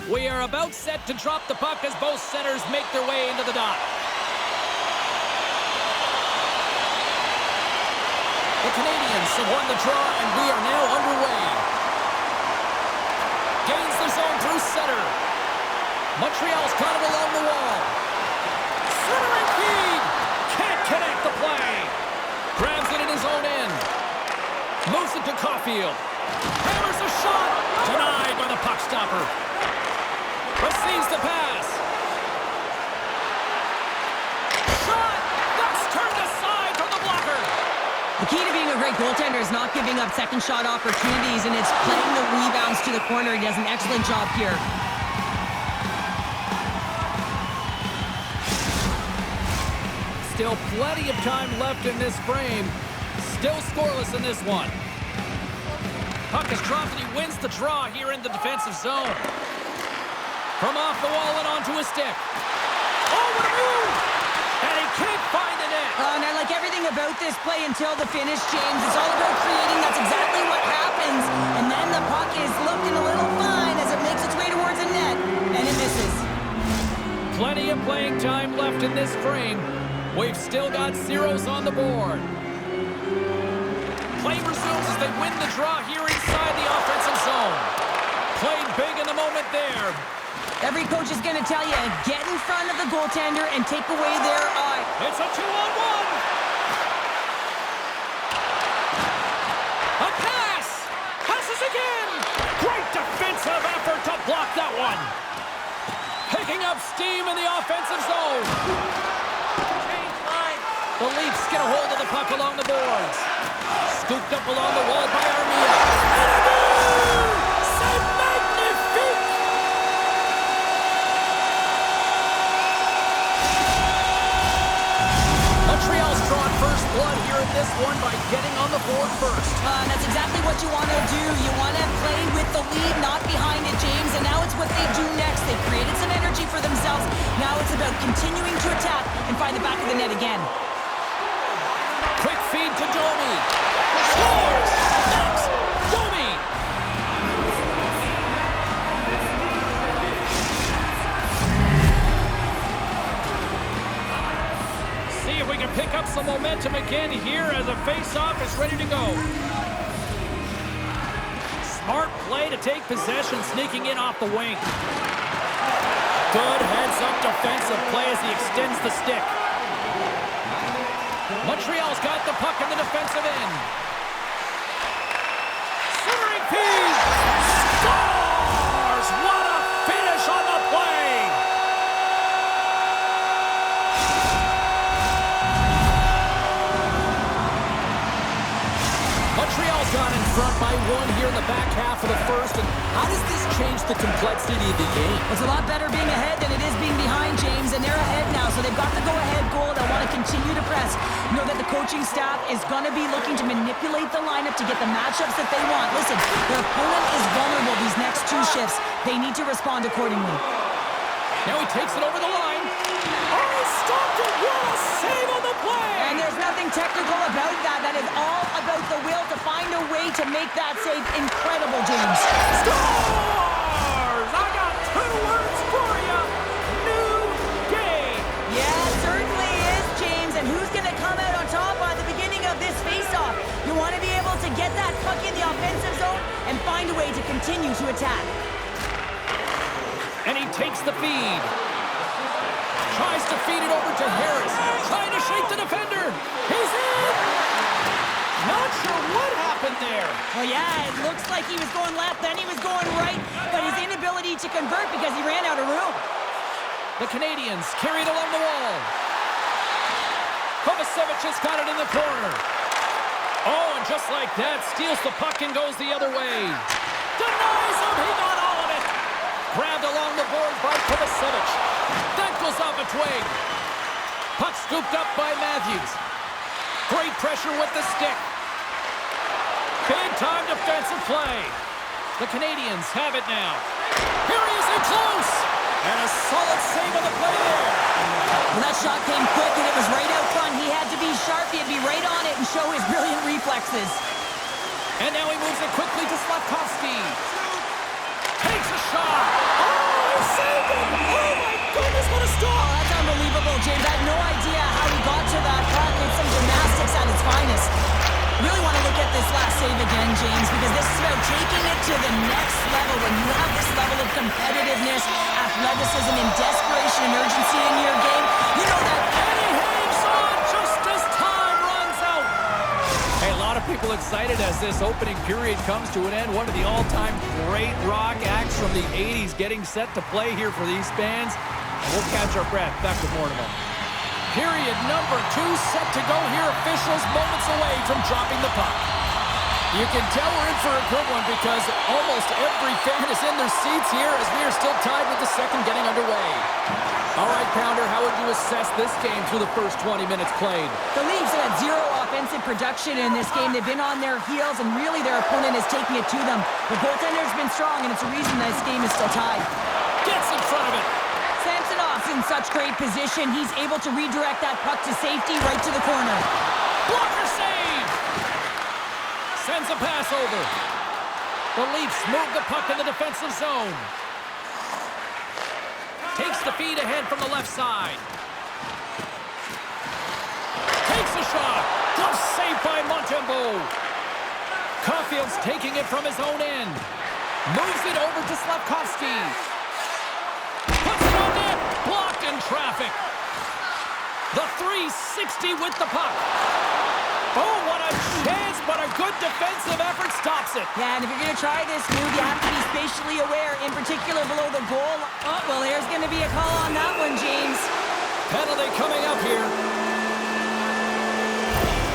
We are about set to drop the puck as both centers make their way into the dot. The Canadiens have won the draw, and we are now underway. Gains the zone through center. Montreal's got it along the wall. Centering feed. Can't connect the play. Grabs it in his own end. Moves it to Caulfield. Hammers a shot. Denied by the puck stopper. Receives the pass. Shot. That's turned aside from the blocker. The key to being a great goaltender is not giving up second shot opportunities, and it's playing the rebounds to the corner. He does an excellent job here. Still plenty of time left in this frame. Still scoreless in this one. Puck is dropped and he wins the draw here in the defensive zone. From off the wall and onto a stick. Oh, what a move! And he can't find the net. And I like everything about this play until the finish, James. It's all about creating. That's exactly what happens. And then the puck is looking a little fine as it makes its way towards the net. And it misses. Plenty of playing time left in this frame. We've still got zeros on the board. Play resumes as they win the draw here inside the offensive zone. Played big in the moment there. Every coach is going to tell you, get in front of the goaltender and take away their eye. It's a 2-on-1. A pass. Passes again. Great defensive effort to block that one. Picking up steam in the offensive zone. The Leafs get a hold of the puck along the boards. Scooped up along the wall by Armia. And a goal! C'est magnifique! Montreal's drawn first blood here in this one by getting on the board first. That's exactly what you want to do. You want to play with the lead, not behind it, James. And now it's what they do next. They created some energy for themselves. Now it's about continuing to attack and find the back of the net again. Quick feed to Domi. Scores! Max Domi! See if we can pick up some momentum again here as a face-off is ready to go. Smart play to take possession, sneaking in off the wing. Good heads-up defensive play as he extends the stick. Montreal's got the puck in the defensive end. Centering feed! Scores! What a finish on the play! Montreal's got in front by one here in the back half of the first. And how does this change the complexity of the game? It's a lot better being ahead than it is being behind, James, and they're ahead now, so they've got the go-ahead goal. They'll want to continue to press. Know that the coaching staff is going to be looking to manipulate the lineup to get the matchups that they want. Listen, their opponent is vulnerable these next two shifts. They need to respond accordingly. Now he takes it over the line. Oh, he stopped it! What a save on the play! And there's nothing technical about that. That is all about the will to find a way to make that save incredible, James. Scores! I got two words for you. New game. Yeah, it certainly is, James. And who's going to come out on top by the beginning of this face-off? You want to be able to get that puck in the offensive zone and find a way to continue to attack. And he takes the feed. Tries to feed it over to Harris. Trying to shake the defender. He's in! Not sure what happened there. Well, yeah, it looks like he was going left, then he was going right, but his inability to convert because he ran out of room. The Canadiens carry it along the wall. Kovacevic has got it in the corner. Oh, and just like that, steals the puck and goes the other way. Denies him, he got all of it. Grabbed along the board by Kovacevic. That goes off a twig. Puck scooped up by Matthews. Great pressure with the stick. Big time defensive play. The Canadiens have it now. Here he is in close. And a solid save on the play there. Well, that shot came quick and it was right out front. He had to be sharp. He had to be right on it and show his brilliant reflexes. And now he moves it quickly to Slafkovsky. Takes a shot. Oh! at this last save again, James, because this is about taking it to the next level. When you have this level of competitiveness, athleticism, and desperation and urgency in your game, you know that. And he hangs on just as time runs out. Hey, a lot of people excited as this opening period comes to an end. One of the all-time great rock acts from the 80s getting set to play here for these fans. We'll catch our breath. Back with more in a moment. Period number 2 set to go here. Officials moments away from dropping the puck. You can tell we're in for a good one because almost every fan is in their seats here as we are still tied with the second getting underway. All right, Pounder, how would you assess this game through the first 20 minutes played? The Leafs have had zero offensive production in this game. They've been on their heels, and really their opponent is taking it to them. The goaltender's been strong, and it's a reason this game is still tied. Gets in front of it. Samsonov's in such great position. He's able to redirect that puck to safety right to the corner. Blocker save! Sends a pass over. The Leafs move the puck in the defensive zone. Takes the feed ahead from the left side. Takes a shot. Glove saved by Montembeault. Caulfield's taking it from his own end. Moves it over to Slafkovsky. Puts it on net. Blocked in traffic. The 360 with the puck. Oh, what a chance, but a good defensive effort stops it. Yeah, and if you're going to try this move, you have to be spatially aware, in particular below the goal. Oh, well, there's going to be a call on that one, James. Penalty coming up here.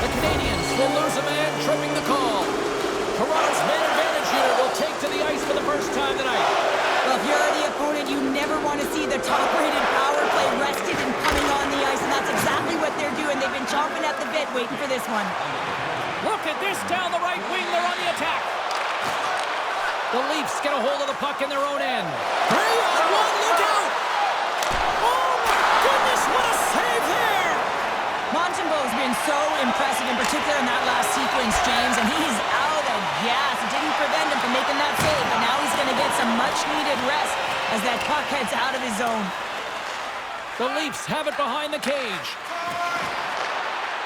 The Canadiens will lose a man, tripping the call. Toronto's man advantage unit will take to the ice for the first time tonight. Well, if you're the opponent, you never want to see the top-rated power play rested and coming on the ice, and that's exactly what they're doing. They've been chomping at the bit, waiting for this one. Look at this down the right wing. They're on the attack. The Leafs get a hold of the puck in their own end. 3-on-1, look out! Oh, my goodness, what a save there! Montembeault's been so impressive, in particular in that last sequence, James, and he's out of gas. It didn't prevent him from making that save, but now he's going to get some much-needed rest as that puck heads out of his zone. The Leafs have it behind the cage.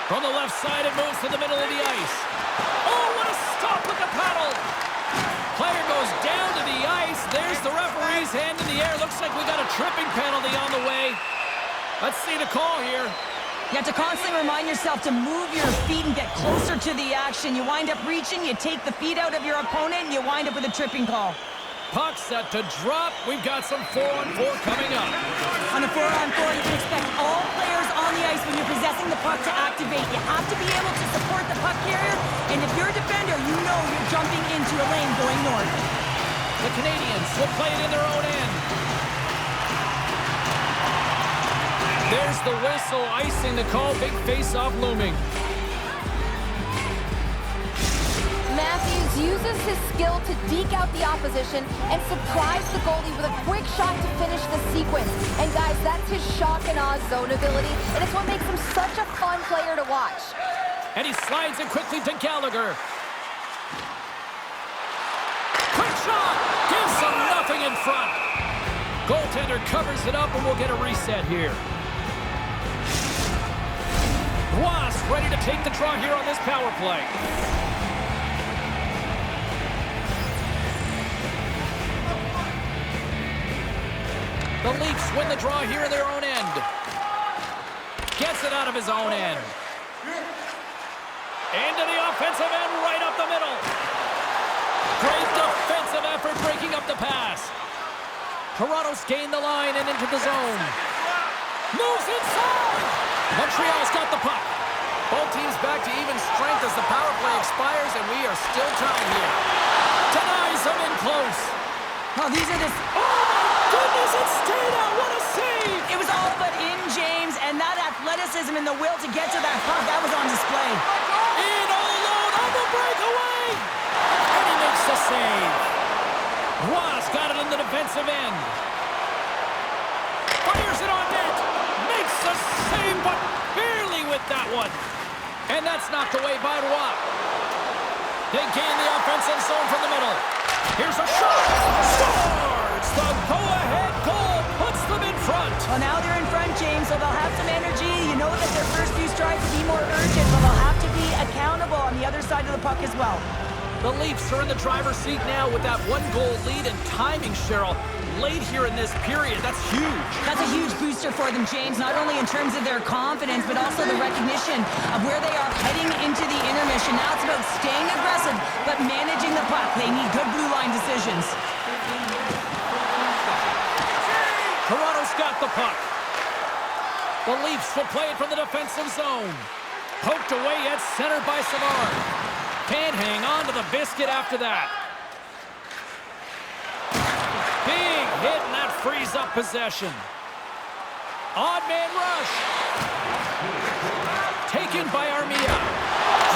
From the left side, it moves to the middle of the ice. Oh, what a stop with the paddle! Player goes down to the ice. There's the referee's hand in the air. Looks like we got a tripping penalty on the way. Let's see the call here. You have to constantly remind yourself to move your feet and get closer to the action. You wind up reaching, you take the feet out of your opponent, and you wind up with a tripping call. Puck set to drop. We've got some 4-on-4 coming up. On a 4-on-4, you can expect all players on the ice when you're possessing the puck to activate. You have to be able to support the puck carrier, and if you're a defender, you know you're jumping into a lane going north. The Canadiens will play it in their own end. There's the whistle, icing the call. Big face-off looming. Matthews uses his skill to deke out the opposition and surprise the goalie with a quick shot to finish the sequence. And guys, that's his shock and awe zone ability, and it's what makes him such a fun player to watch. And he slides it quickly to Gallagher. Quick shot! Gives him nothing in front. Goaltender covers it up, and we'll get a reset here. Ross ready to take the draw here on this power play. The Leafs win the draw here in their own end. Gets it out of his own end. Into the offensive end, right up the middle. Great defensive effort breaking up the pass. Toronto's gained the line and into the zone. Moves inside. Montreal's got the puck. Both teams back to even strength as the power play expires, and we are still tied here. Denies them in close. Oh, these are the... Oh, my goodness, it stayed out. What a save. It was all but in, James, and that athleticism and the will to get to that puck, that was on display. In all alone on the breakaway. And he makes the save. Ross got it in the defensive end. Fires it on net. Makes the save, but barely with that one. And that's knocked away by Roy. They gain the offensive zone from the middle. Here's a shot. Scores! The go-ahead goal puts them in front. Well, now they're in front, James, so they'll have some energy. You know that their first few strides will be more urgent, but they'll have to be accountable on the other side of the puck as well. The Leafs are in the driver's seat now with that 1-goal lead, and timing, Cheryl, late here in this period. That's huge. That's a huge booster for them, James, not only in terms of their confidence, but also the recognition of where they are heading into the intermission. Now it's about staying aggressive, but managing the puck. They need good blue line decisions. Toronto's got the puck. The Leafs will play it from the defensive zone. Poked away at center by Savard. Can't hang on to the biscuit after that. Big hit, and that frees up possession. Odd man rush. Taken by Armia.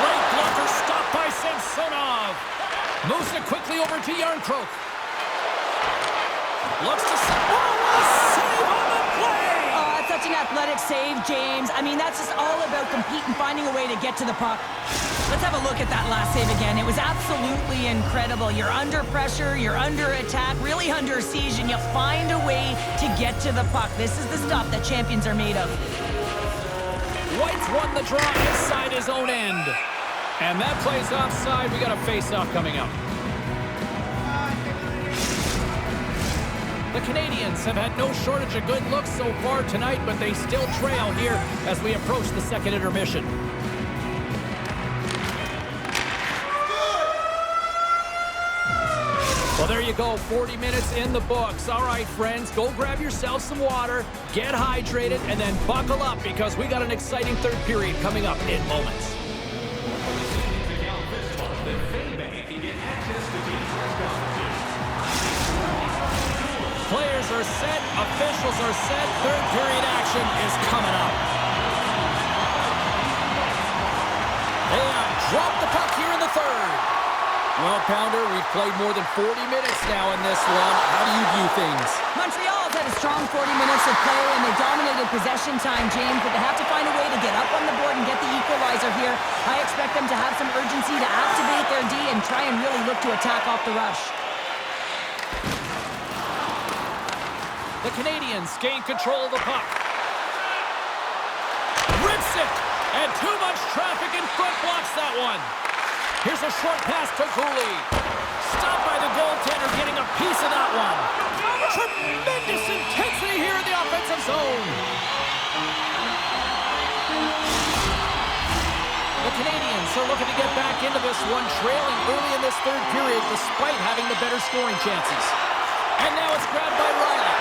Great blocker, stopped by Samsonov. Moves it quickly over to Yarncroke. Looks to... Oh, what a save on the play! Oh, that's such an athletic save, James. I mean, that's just all about competing, finding a way to get to the puck. Let's have a look at that last save again. It was absolutely incredible. You're under pressure, you're under attack, really under siege, and you find a way to get to the puck. This is the stuff that champions are made of. White's won the draw inside his own end. And that plays offside. We got a face-off coming up. The Canadians have had no shortage of good looks so far tonight, but they still trail here as we approach the second intermission. Well, there you go, 40 minutes in the books. All right, friends, go grab yourself some water, get hydrated, and then buckle up because we got an exciting third period coming up in moments. Players are set, officials are set, third period action is coming up. They have dropped the puck here in the third. Well, Pounder, we've played more than 40 minutes now in this one. How do you view things? Montreal's had a strong 40 minutes of play, and they dominated possession time, James, but they have to find a way to get up on the board and get the equalizer here. I expect them to have some urgency to activate their D and try and really look to attack off the rush. The Canadians gain control of the puck. Rips it! And too much traffic in front blocks that one. Here's a short pass to Cooley. Stopped by the goaltender, getting a piece of that one. Tremendous intensity here in the offensive zone. The Canadians are looking to get back into this one, trailing early in this third period despite having the better scoring chances. And now it's grabbed by Riley.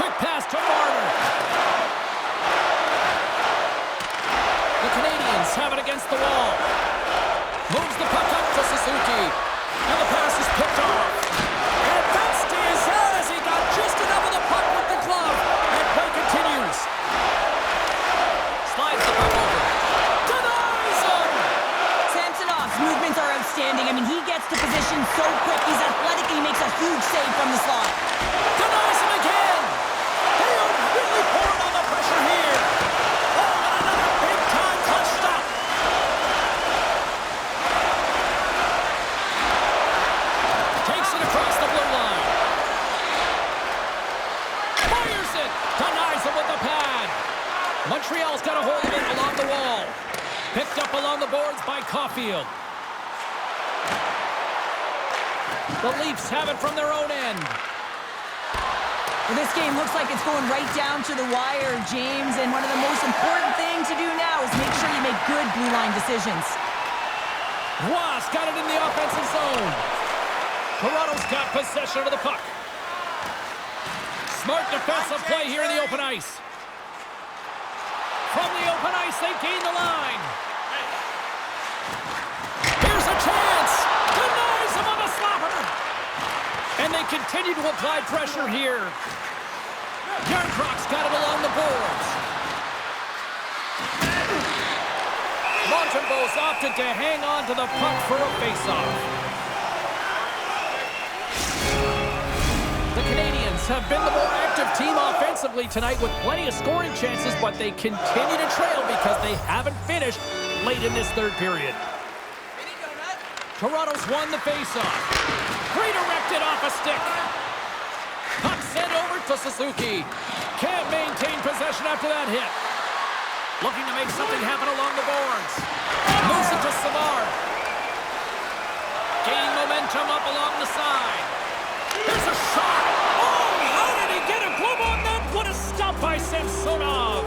Quick pass to Marner. The Canadians have it against the wall. Moves the puck up to Suzuki. And the pass is picked off. And that stays out as he got just enough of the puck with the glove. And play continues. Slides the puck over. Denies him! Samsonov's movements are outstanding. I mean, he gets to position so quick. He's athletic and he makes a huge save from the slot. Denies him again! They are really pouring on the pressure here. Oh, and another big-time clutch stop. Takes it across the blue line. Fires it. Denies him with the pad. Montreal's got a hold of it along the wall. Picked up along the boards by Caulfield. The Leafs have it from their own end. Well, this game looks like it's going right down to the wire, James, and one of the most important things to do now is make sure you make good blue line decisions. Ross got it in the offensive zone. Toronto's got possession of the puck. Smart defensive play here in the open ice. From the open ice, they gain the line. Here's a chance. Denies him on the slapper. And they continue to apply pressure here. Yarncroke's got it along the boards. Montembeault's opted to hang on to the puck for a faceoff. The Canadians have been the more active team offensively tonight with plenty of scoring chances, but they continue to trail because they haven't finished late in this third period. Toronto's won the faceoff. Redirected off a stick. Puck sent over to Suzuki. Can't maintain possession after that hit. Looking to make something happen along the boards. Moves it to Savard. Gaining momentum up along the side. There's a shot. Oh, how did he get a glove on that? What a stop by Samsonov.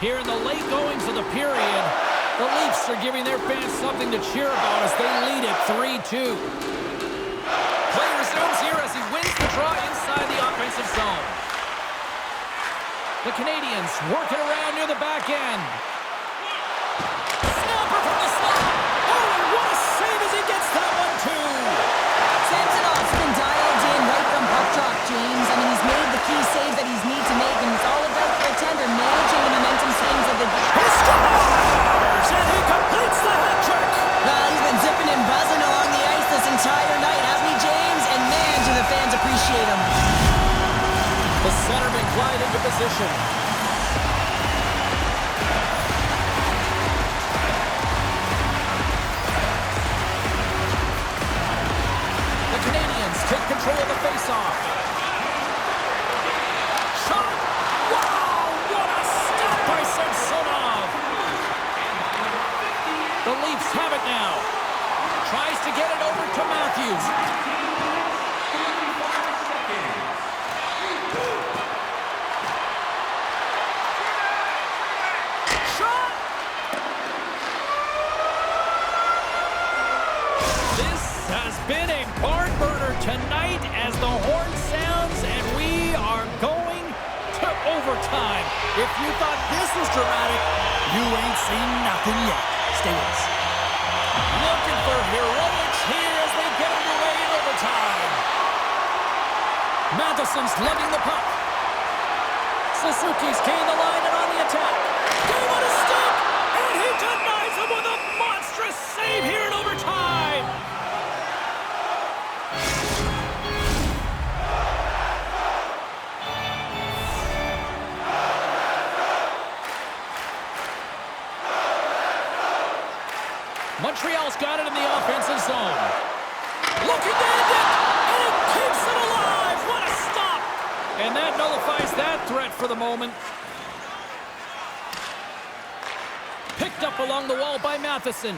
Here in the late goings of the period, the Leafs are giving their fans something to cheer about as they lead it 3-2. Play resumes here as he wins the draw inside the offensive zone. The Canadians work it around near the back end. Snapper from the slot. Oh, and what a save as he gets that one, too. Samsonov's been dialed in right from puck drop, James. I mean, he's made the key save that he's need to make, and it's all about the tender managing the momentum swings of the... He scores! And he completes the hat trick! Well, he's been zipping and buzzing along the ice this entire night, hasn't he, James? And man, do the fans appreciate him. The centerman glide into position. The Canadians take control of the faceoff. Shot! Wow! What a stop by Samsonov! The Leafs have it now. Tries to get it over to Matthews. Been a barn burner tonight as the horn sounds and we are going to overtime. If you thought this was dramatic, you ain't seen nothing yet. Stay with us. Looking for heroics here as they get underway in overtime. Matheson's lugging the puck. Suzuki's gained the line and on the attack. Game on a stick, and he denies him with a monstrous save here in overtime. Montreal's got it in the offensive zone. Looking to end it, and it keeps it alive. What a stop! And that nullifies that threat for the moment. Picked up along the wall by Matheson.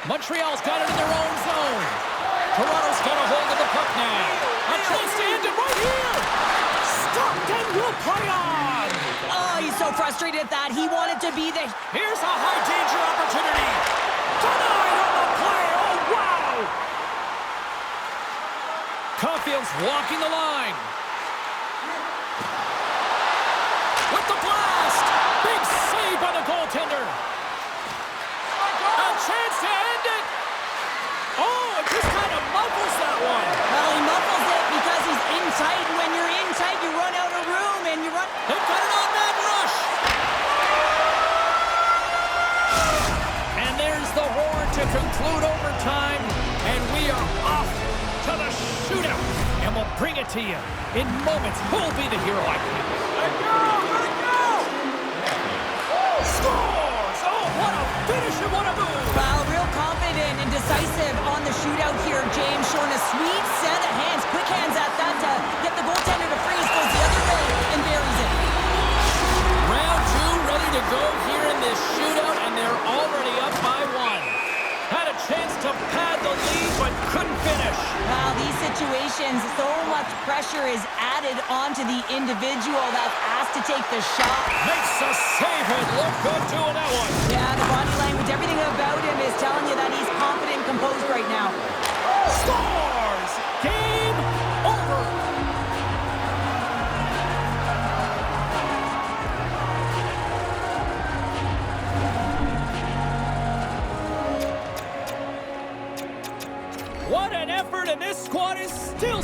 Montreal's got it in their own zone. Toronto's got a hold of the puck now. A chance to end it right here. Stopped and will play on. Oh, he's so frustrated at that. He wanted to be the... Here's a high-danger opportunity. Denied on the play. Oh, wow. Caulfield's walking the line. With the blast. Big save by the goaltender. A chance to end it. Oh, it just kind of muffles that one. Well, he muffles it because he's in tight, and when you're in tight, you run out of room, and you run... They've got it on that rush. And there's the horn to conclude overtime, and we are off to the shootout. And we'll bring it to you in moments. Who'll be the hero? Let it go! Let it go! Scores! Oh, what a finish and what a move! Well, real confident and decisive on the shootout here. James showing a sweet set of hands, quick hands at that to get the goaltender to freeze, goes the other way and buries it. Round two ready to go here in this shootout, and they're already up by one. Had a chance to pad the lead, but couldn't finish. Wow, these situations, so much pressure is added onto the individual that's asked to take the shot. Makes a save and look good doing that one. Yeah, the body language, everything about him is telling you that he's confident and composed right now. Scores! Game over! What an effort, and this squad is still...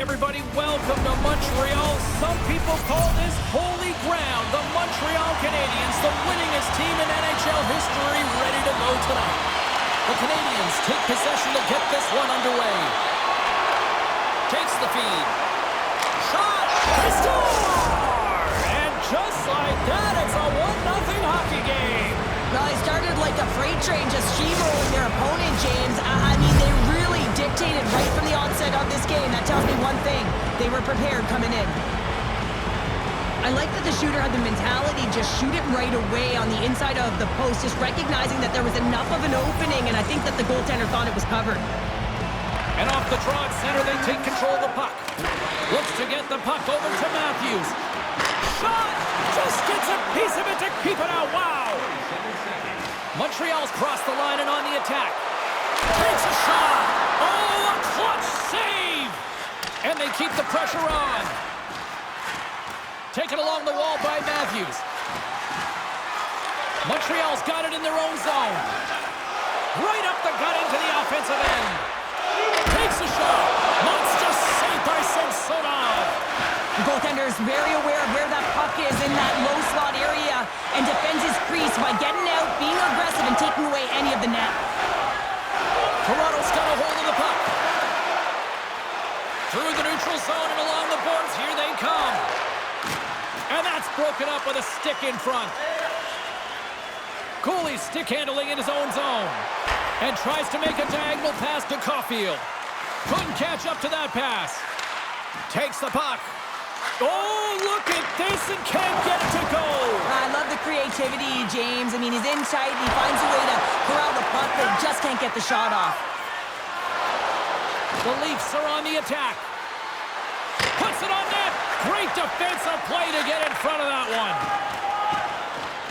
everybody. Welcome to Montreal. Some people call this holy ground. The Montreal Canadiens, the winningest team in NHL history, ready to go tonight. The Canadiens take possession to get this one underway. Takes the feed. Shot! They score! And just like that, it's a 1-0 hockey game. Well, they started like a freight train, just steamrolling their opponent, James. I mean, they really dictated right from the onset of this game. That tells me one thing. They were prepared coming in. I like that the shooter had the mentality, just shoot it right away on the inside of the post, just recognizing that there was enough of an opening, and I think that the goaltender thought it was covered. And off the draw at center, they take control of the puck. Looks to get the puck over to Matthews. Shot! Just gets a piece of it to keep it out. Wow! Montreal's crossed the line and on the attack. Takes a shot! Oh, a clutch save! And they keep the pressure on. Taken along the wall by Matthews. Montreal's got it in their own zone. Right up the gut into the offensive end. Takes a shot. Monster save by Samsonov. The goaltender is very aware of where that puck is in that low slot area and defends his crease by getting out, being aggressive, and taking away any of the net. Toronto's got a hold of the puck. Through the neutral zone and along the boards, here they come. And that's broken up with a stick in front. Cooley stick handling in his own zone. And tries to make a diagonal pass to Caulfield. Couldn't catch up to that pass. Takes the puck. Oh, look at this, and can't get it to go. I love the creativity, James. I mean, he's in tight, and he finds a way to corral the puck, but just can't get the shot off. The Leafs are on the attack. Puts it on net. Great defensive play to get in front of that one.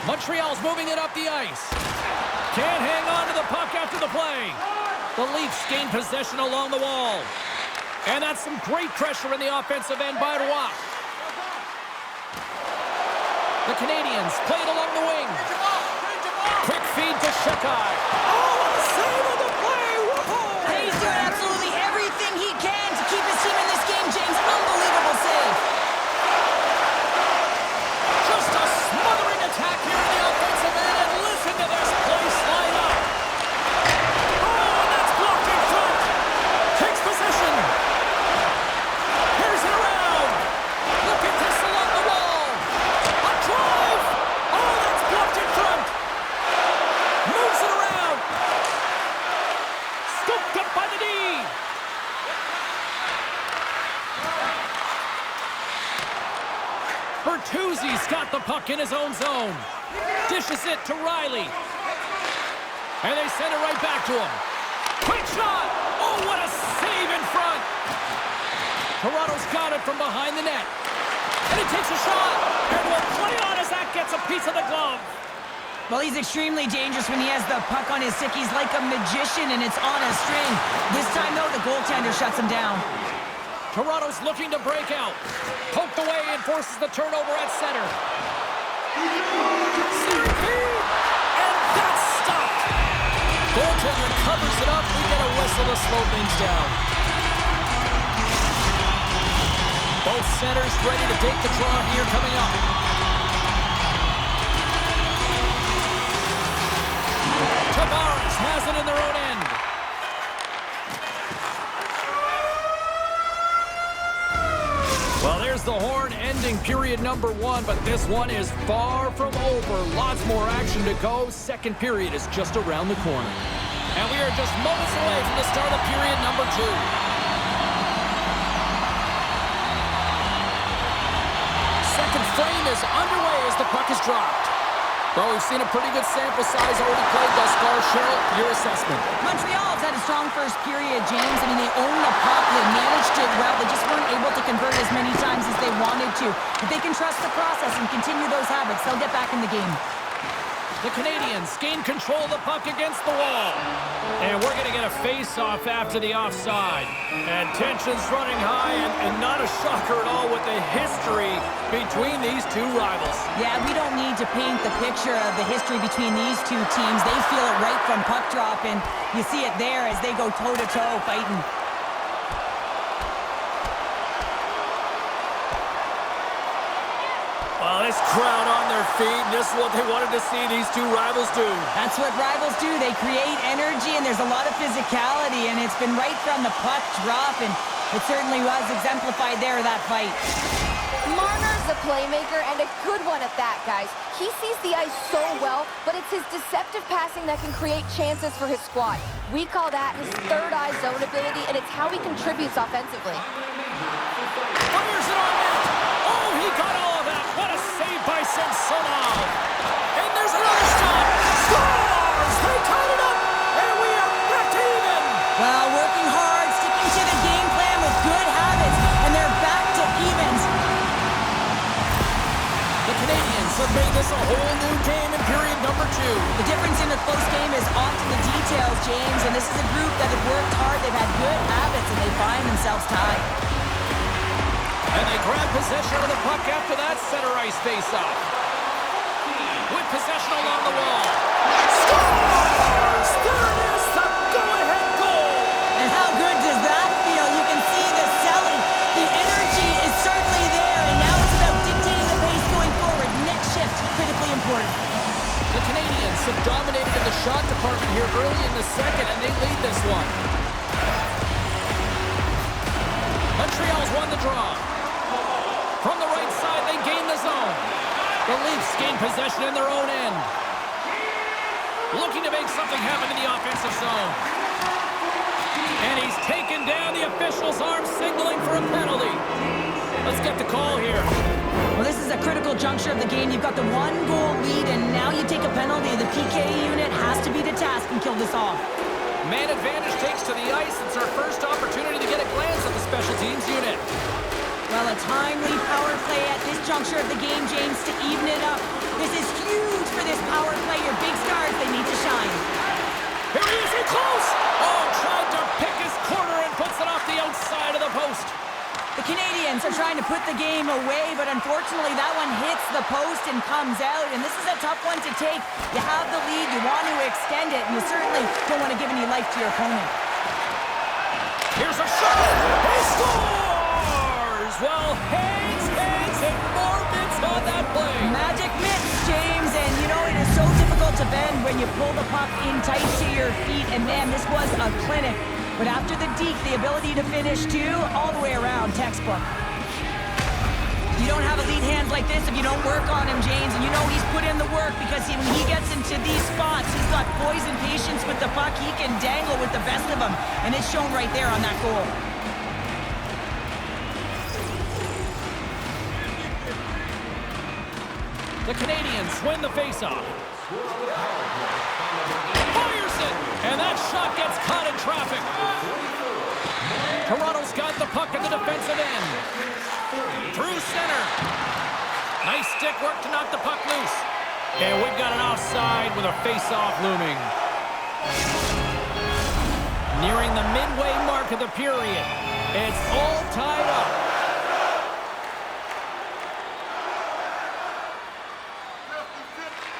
Montreal's moving it up the ice. Can't hang on to the puck after the play. The Leafs gain possession along the wall. And that's some great pressure in the offensive end by Roy. The Canadiens play it along the wing. Quick feed to Shekai. Oh, what a save on the play! Whoa! He's doing absolutely everything he can to keep his team in this game, James. Unbelievable save. Just a smothering attack here in the offensive end, and listen to this place light up. Oh, and that's blocked in front. Takes possession. Here's it around. Look at this along the wall. A drive. Oh, that's blocked in front. Moves it around. Scooped up by the D. Bertuzzi's got the puck in his own zone. Dishes it to Riley. And they send it right back to him. Quick shot! Oh, what a save in front! Toronto's got it from behind the net. And he takes a shot! And will play on as that gets a piece of the glove. Well, he's extremely dangerous when he has the puck on his stick. He's like a magician, and it's on a string. This time, though, the goaltender shuts him down. Toronto's looking to break out. Poked away and forces the turnover at center. Center feed! And that's stopped! Goaltender covers it up. We get a whistle to slow things down. Both centers ready to take the draw here coming up. Tavares has it in their own end. Well, there's the horn ending period number 1, but this one is far from over. Lots more action to go. Second period is just around the corner. And we are just moments away from the start of period number 2. Second frame is underway as the puck is dropped. Well, we've seen a pretty good sample size already played thus far. Cheryl, your assessment. Montreal's had a strong first period, James. I mean, they owned the puck. They managed it well. They just weren't able to convert as many times as they wanted to. If they can trust the process and continue those habits, they'll get back in the game. The Canadiens gain control of the puck against the wall. And we're going to get a face-off after the offside. And tension's running high, and not a shocker at all with the history between these two rivals. Yeah, we don't need to paint the picture of the history between these two teams. They feel it right from puck drop, and you see it there as they go toe-to-toe fighting. this crowd on their feet. This is what they wanted to see these two rivals do. That's what rivals do. They create energy, and there's a lot of physicality, and it's been right from the puck drop, and it certainly was exemplified there, that fight. Marner's a playmaker, and a good one at that, guys. He sees the ice so well, but it's his deceptive passing that can create chances for his squad. We call that his third eye zone ability, and it's how he contributes offensively. Fires it on net. Oh, he got all of that. What a save by Samsonov. And there's another shot. Scores! They tied it up, and we are back to even. Well, working hard, sticking to the game plan with good habits, and they're back to evens. The Canadians have made this a whole new game in period number 2. The difference in a close game is often the details, James, and this is a group that have worked hard, they've had good habits, and they find themselves tied. And they grab possession of the puck after that center ice face-off. With possession along the wall. Scores! There it is, the go-ahead goal! And how good does that feel? You can see the selling. The energy is certainly there, and now it's about dictating the pace going forward. Next shift, critically important. The Canadians have dominated in the shot department here early in the second, and they lead this one. Montreal's won the draw. From the right side, they gain the zone. The Leafs gain possession in their own end. Looking to make something happen in the offensive zone. And he's taken down. The official's arm signaling for a penalty. Let's get the call here. Well, this is a critical juncture of the game. You've got the one-goal lead, and now you take a penalty. The PK unit has to be the task and kill this off. Man advantage takes to the ice. It's our first opportunity to get a glance at the special teams unit. Well, a timely power play at this juncture of the game, James, to even it up. This is huge for this power play. Your big stars, they need to shine. Here he is, in close! Oh, tried to pick his corner and puts it off the outside of the post. The Canadians are trying to put the game away, but unfortunately that one hits the post and comes out, and this is a tough one to take. You have the lead, you want to extend it, and you certainly don't want to give any life to your opponent. Here's a shot! He scores! Well, hands, and more mitts on that play. Magic mitts, James, and you know it is so difficult to bend when you pull the puck in tight to your feet, and man, this was a clinic. But after the deke, the ability to finish too, all the way around, textbook. You don't have elite hands like this if you don't work on him, James, and you know he's put in the work because when he gets into these spots, he's got poise and patience with the puck. He can dangle with the best of them, and it's shown right there on that goal. The Canadians win the faceoff. Fires it! And that shot gets caught in traffic. Toronto's got the puck at the defensive end. Through center. Nice stick work to knock the puck loose. And we've got an offside with a faceoff looming. Nearing the midway mark of the period. It's all tied up.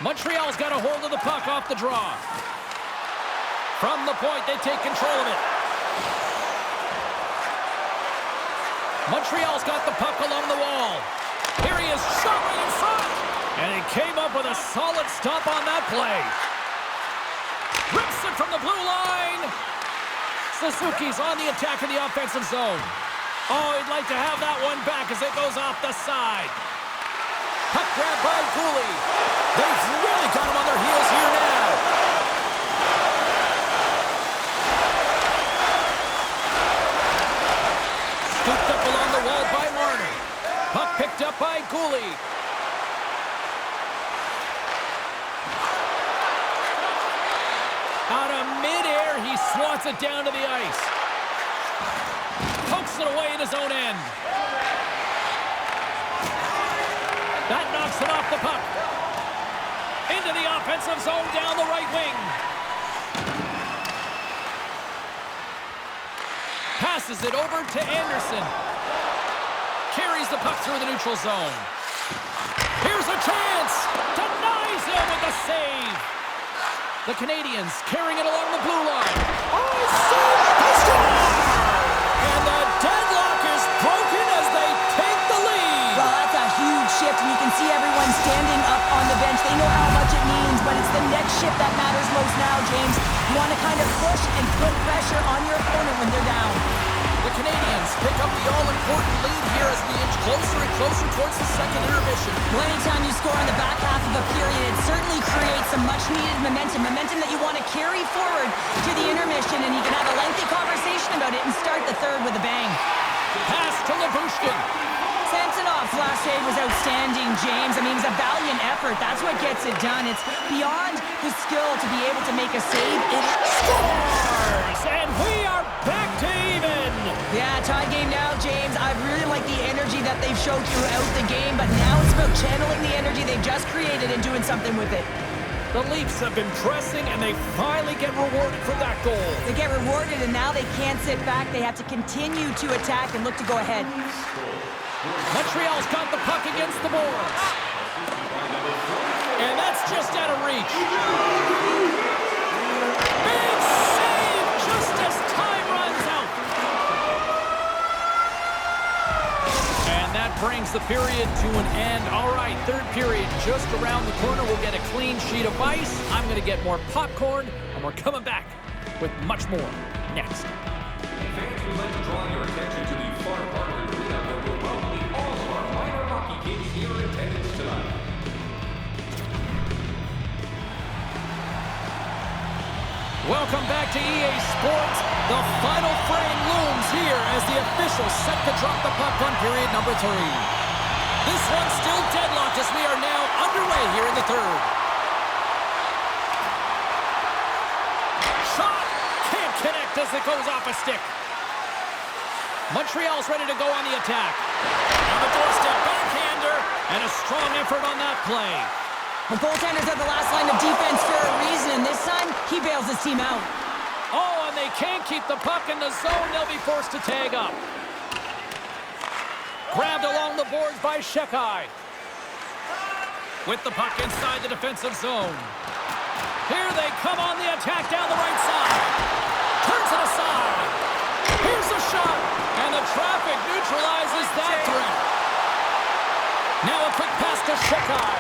Montreal's got a hold of the puck off the draw. From the point, they take control of it. Montreal's got the puck along the wall. Here he is, shot right in front. And he came up with a solid stop on that play. Rips it from the blue line. Suzuki's on the attack in the offensive zone. Oh, he'd like to have that one back as it goes off the side. Puck grab by Cooley. They've really got him on their heels here now. Scooped up along the wall by Marner. Puck picked up by Cooley. Out of midair, he swats it down to the ice. Pokes it away in his own end. That knocks him off the puck. Into the offensive zone down the right wing. Passes it over to Anderson. Carries the puck through the neutral zone. Here's a chance. Denies him with a save. The Canadians carrying it along the blue line. Oh, save! They score! And the deadlock is broken as they take the lead. Well, that's a huge shift, and you can see everyone everyone standing up on the bench. They know how much it means, but it's the next shift that matters most now, James. You want to kind of push and put pressure on your opponent when they're down. The Canadians pick up the all-important lead here as we inch closer and closer towards the second intermission. Well, anytime you score in the back half of a period, it certainly creates some much-needed momentum that you want to carry forward to the intermission, and you can have a lengthy conversation about it and start the third with a bang. Pass to Lyubushkin. Samsonov's last save was outstanding, James. I mean, it's a valiant effort. That's what gets it done. It's beyond the skill to be able to make a save. It Scores! And we are back to even. Yeah, tie game now, James. I really like the energy that they've showed throughout the game, but now it's about channeling the energy they've just created and doing something with it. The Leafs have been pressing, and they finally get rewarded for that goal. They get rewarded, and now they can't sit back. They have to continue to attack and look to go ahead. Montreal's got the puck against the boards. And that's just out of reach. Big save just as time runs out. And that brings the period to an end. All right, third period just around the corner. We'll get a clean sheet of ice. I'm going to get more popcorn, and we're coming back with much more next. Fans, we'd like to draw your attention to the far part of the arena where we'll welcome the all-star minor hockey kids here in attendance tonight. Welcome back to EA Sports. The final frame looms here as the officials set to drop the puck on period number 3. This one's still deadlocked as we are now underway here in the third. Shot! Can't connect as it goes off a stick. Montreal's ready to go on the attack. On the doorstep, backhander, and a strong effort on that play. The goaltender's at the last line of defense for a reason, and this time, he bails his team out. Oh, and they can't keep the puck in the zone. They'll be forced to tag up. Grabbed along the boards by Shekai. With the puck inside the defensive zone. Here they come on the attack down the right side. Turns it aside. Here's the shot. And the traffic neutralizes that threat. Now a quick pass to Shekai.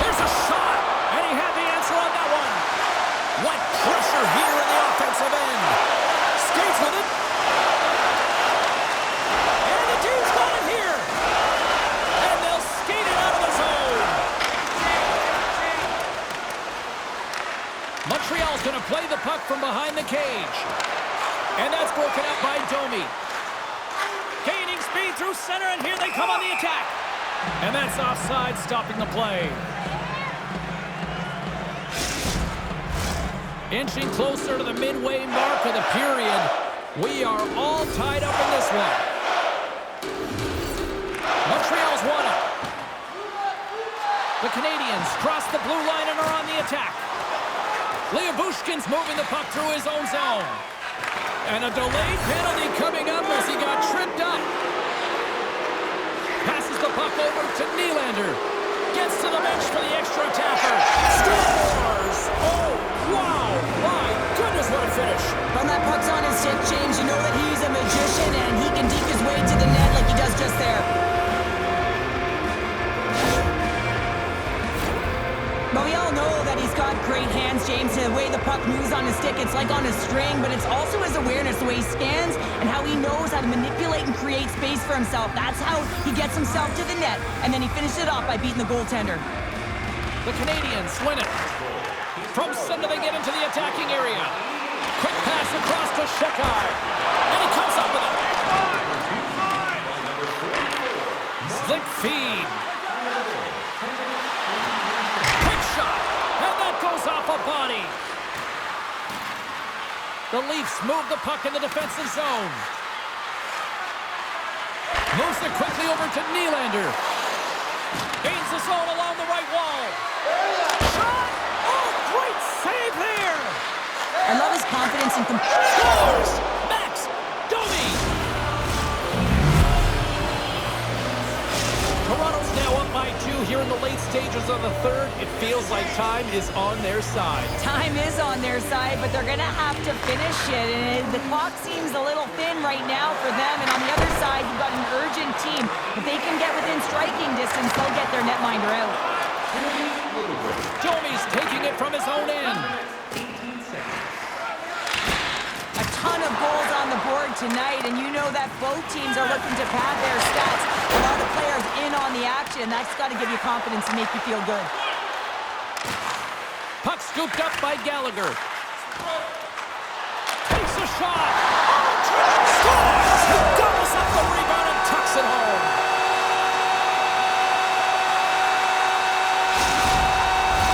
There's a shot. And he had the answer on that one. What pressure here in the offensive end. Skates with it. And the team's got it here. And they'll skate it out of the zone. Montreal's going to play the puck from behind the cage. And that's broken up by Domi. Gaining speed through center, and here they come on the attack. And that's offside, stopping the play. Inching closer to the midway mark of the period. We are all tied up in this one. Montreal's won it. The Canadians cross the blue line and are on the attack. Lyubushkin's moving the puck through his own zone. And a delayed penalty coming up as he got tripped up. Passes the puck over to Nylander. Gets to the bench for the extra tapper. Scores! Oh, wow! My goodness, what a finish! When that puck's on his stick, James, you know that he's a magician and he can deke his way to the net like he does just there. But we all know that he's got great hands, James. The way the puck moves on his stick, it's like on a string, but it's also his awareness, the way he scans and how he knows how to manipulate and create space for himself. That's how he gets himself to the net, and then he finishes it off by beating the goaltender. The Canadians win it. From center, they get into the attacking area. Quick pass across to Shekai. And he comes up with it. Slick feed. Quick shot. And that goes off a body. The Leafs move the puck in the defensive zone. Moves it quickly over to Nylander. Gains the zone along the right wall. Shot! Oh, great save there! I love his confidence and Scores! Max Domi! Toronto's now up by 2 here in the late stages of the third. It feels like time is on their side. Time is on their side, but they're going to have to finish it. And the clock seems a little thin right now for them. And on the other side, you've got an urgent team. If they can get within within striking distance, they'll get their netminder out. Domi's taking it from his own end. A ton of goals on the board tonight, and you know that both teams are looking to pad their stats. A lot of players in on the action. That's got to give you confidence and make you feel good. Puck scooped up by Gallagher. Takes a shot. Scores! He doubles up the rebound and tucks it home.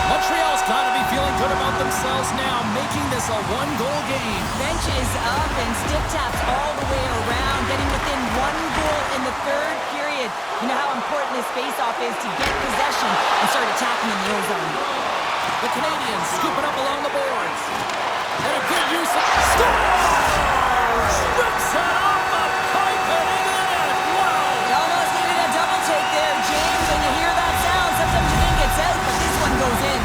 Montreal's got to be feeling good about themselves now, making this a one-goal game. Benches up and stick taps all the way around, getting within 1 goal in the third period. You know how important this faceoff is to get possession and start attacking in the O-zone. The Canadians scoop it up along the boards. And a good use of... Scores! Rips it off the pipe and into the net. Wow! You almost needed a double take there, James. When you hear that sound, sometimes you think it's out, but this one goes in.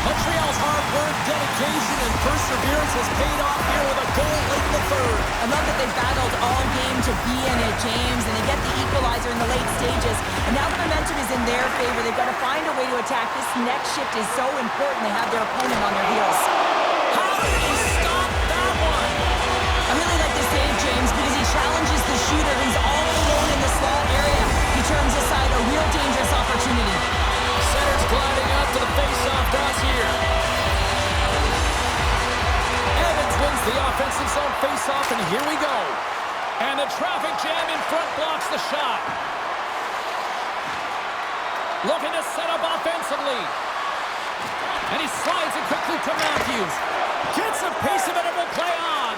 Montreal's hard work, dedication, and perseverance has paid off here with a goal late in the third. I love that they battled all game to be in it, James, and they get the equalizer in the late stages. And now the momentum is in their favor. They've got to find a way to attack. This next shift is so important. They have their opponent on their heels. How did he stop that one? I really like this save, James, because he challenges the shooter who's all alone in the slot area. He turns aside a real dangerous opportunity. Center's gliding out to the face-off cross here. Evans wins the offensive zone face-off, and here we go. And the traffic jam in front blocks the shot. Looking to set up offensively. And he slides it quickly to Matthews. Gets a piece of it and will play on.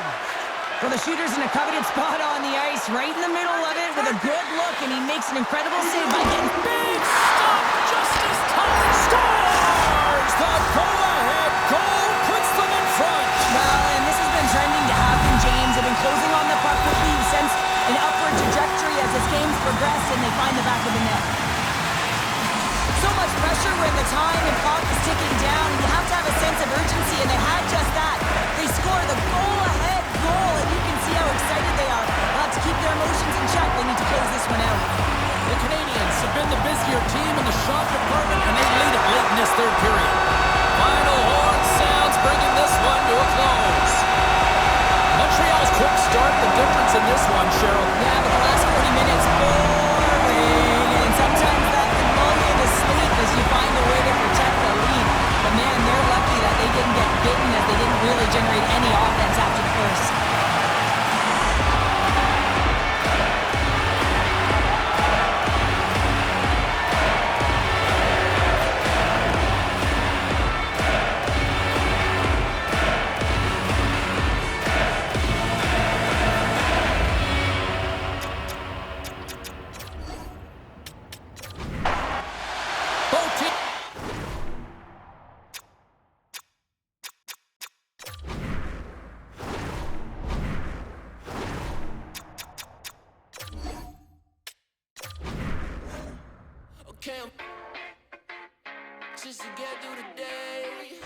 Well, the shooter's in a coveted spot on the ice, right in the middle of it with a good look, and he makes an incredible save by getting... Big stop just as time scores! The go-ahead goal puts them in front. Well, and this has been trending to happen, James. They've been closing on the puck quickly since an upward trajectory as this game's progressed, and they find the back of the net. So much pressure when the time and clock is ticking down, and you have to have a sense of urgency, and they had just that. They score the goal-ahead goal, and you can see how excited they are. They'll have to keep their emotions in check. They need to close this one out. The Canadians have been the busier team in the shot department, and they lead it late in this third period. Final horn sounds, bringing this one to a close. Montreal's quick start, the difference in this one, Cheryl. Yeah, but the last 40 minutes, boring, and sometimes that can lull you to sleep as you find a way to protect the lead. But man, they're lucky that they didn't get bitten as they didn't really generate any offense after the first. Both teams. Okay, just to get through the day.